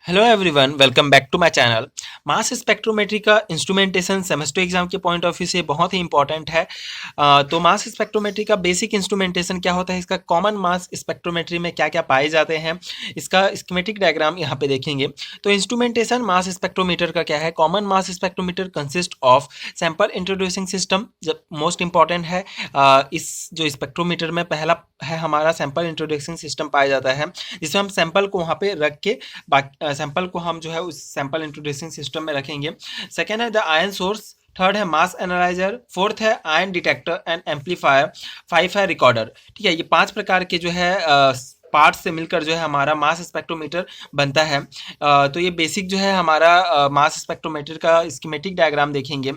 Hello everyone, welcome back to my channel. Mass spectrometry का instrumentation semester exam के point of view से बहुत ही इंपॉर्टेंट है। तो मास स्पेक्ट्रोमेट्री का बेसिक इंस्ट्रूमेंटेशन क्या होता है, इसका कॉमन मास स्पेक्ट्रोमेट्री में क्या क्या पाए जाते हैं, इसका स्कीमेटिक डायग्राम यहाँ पे देखेंगे। तो इंस्ट्रूमेंटेशन मास स्पेक्ट्रोमीटर का क्या है। Common mass spectrometer consist of sample introducing system, जब मोस्ट इंपॉर्टेंट है। इस जो स्पेक्ट्रोमीटर में पहला है हमारा सैंपल इंट्रोड्यूसिंग सिस्टम पाया जाता है, जिसमें हम सैंपल को वहाँ पे रख के सैंपल को हम जो है उस सैंपल इंट्रोड्यूसिंग सिस्टम में रखेंगे। सेकेंड है द आयन सोर्स, थर्ड है मास एनालाइजर, फोर्थ है ion detector and amplifier, five है रिकॉर्डर। ठीक है, ये 5 प्रकार के जो है पार्ट्स से मिलकर जो है हमारा मास स्पेक्ट्रोमीटर बनता है। तो ये बेसिक जो है हमारा मास स्पेक्ट्रोमीटर का स्कीमेटिक डायग्राम देखेंगे।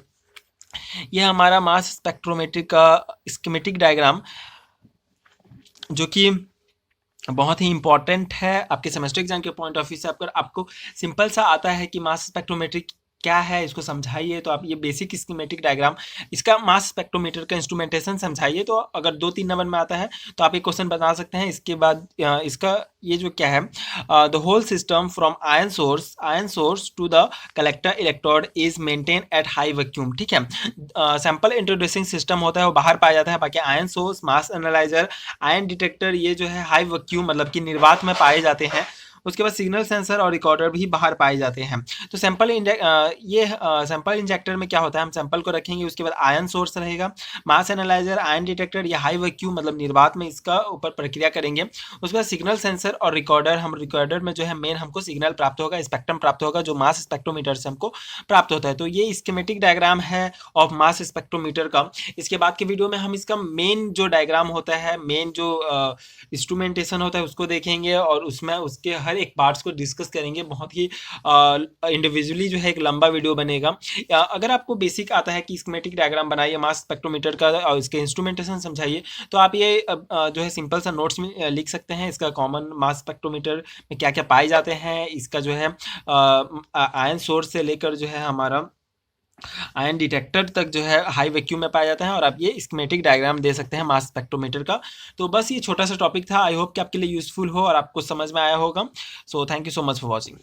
ये हमारा मास स्पेक्ट्रोमीटर का स्कीमेटिक डायग्राम जो कि बहुत ही इंपॉर्टेंट है आपके सेमेस्टर एग्जाम के पॉइंट ऑफ व्यू से। अगर आपको सिंपल सा आता है कि मास स्पेक्ट्रोमेट्री क्या है, इसको समझाइए, तो आप ये बेसिक स्कीमेटिक डायग्राम, इसका मास स्पेक्ट्रोमीटर का इंस्ट्रूमेंटेशन समझाइए। तो अगर 2-3 नंबर में आता है तो आप एक क्वेश्चन बता सकते हैं। इसके बाद इसका ये जो क्या है, the whole system from ion source to the collector electrode is maintain at high vacuum. ठीक है, सैंपल इंट्रोड्यूसिंग सिस्टम होता है वो बाहर पाया जाता है, बाकी आयन सोर्स, मास एनालाइजर, आयन डिटेक्टर ये जो है हाई वैक्यूम मतलब कि निर्वात में पाए जाते हैं। उसके बाद सिग्नल सेंसर और रिकॉर्डर भी बाहर पाए जाते हैं। तो सैंपल इंजेक्टर में क्या होता है, हम सैंपल को रखेंगे, उसके बाद आयन सोर्स रहेगा, मास एनालाइजर, आयन डिटेक्टर, या हाई वैक्यूम मतलब निर्वात में इसका ऊपर प्रक्रिया करेंगे। उसके बाद सिग्नल सेंसर और रिकॉर्डर, हम रिकॉर्डर में जो है मेन हमको सिग्नल प्राप्त होगा, स्पेक्ट्रम प्राप्त होगा जो मास स्पेक्ट्रोमीटर से हमको प्राप्त होता है। तो ये स्कीमेटिक डायग्राम है ऑफ मास स्पेक्ट्रोमीटर का। इसके बाद के वीडियो में हम इसका मेन जो डायग्राम होता है, मेन जो इंस्ट्रूमेंटेशन होता है उसको देखेंगे और उसमें उसके हर एक पार्ट्स को डिस्कस करेंगे। बहुत ही इंडिविजुअली जो है एक लंबा वीडियो बनेगा। अगर आपको बेसिक आता है कि स्कीमेटिक डायग्राम बनाइए मास स्पेक्ट्रोमीटर का और इसके इंस्ट्रूमेंटेशन समझाइए, तो आप ये जो है सिंपल सा नोट्स में लिख सकते हैं। इसका कॉमन मास स्पेक्ट्रोमीटर में क्या क्या पाए जाते हैं, इसका जो है आयन सोर्स से लेकर जो है हमारा आयन डिटेक्टर तक जो है हाई वैक्यूम में पाया जाता है, और आप ये स्कीमेटिक डायग्राम दे सकते हैं मास स्पेक्ट्रोमीटर का। तो बस ये छोटा सा टॉपिक था। आई होप कि आपके लिए यूजफुल हो और आपको समझ में आया होगा। So thank you so much for watching.